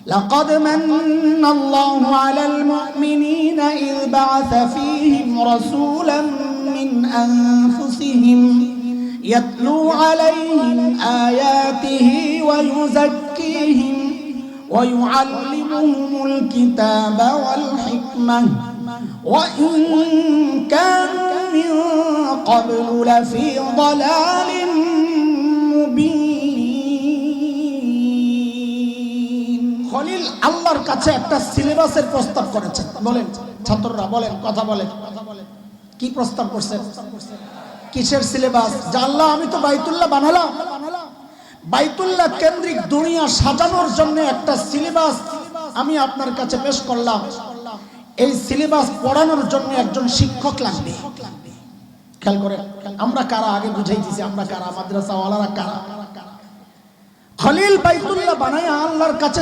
لقد من الله على المؤمنين إذ بعث فيهم رسولا من أنفسهم يتلو عليهم آياته ويزكيهم ويعلمهم الكتاب والحكمة وإن كانوا من قبل لفي ضلال مبين খলিল আল্লাহর কাছে একটা সিলেবাসের প্রস্তাব করেছেন। বলেন ছাত্ররা, বলেন, কথা বলেন, কি প্রস্তাব করছেন? কিসের সিলেবাস? যে আল্লাহ, আমি তো বাইতুল্লাহ বানালাম, বাইতুল্লাহ কেন্দ্রিক দুনিয়া সাজানোর জন্য একটা সিলেবাস আমি আপনার কাছে পেশ করলাম। এই সিলেবাস পড়ানোর জন্য একজন শিক্ষক লাগবে। খেয়াল করে, আমরা কারা আগে বুঝাই দিছি, আমরা কারা, মাদ্রাসাওয়ালারা কারা। খলিল বাইতুল্লাহ বানায় আল্লাহর কাছে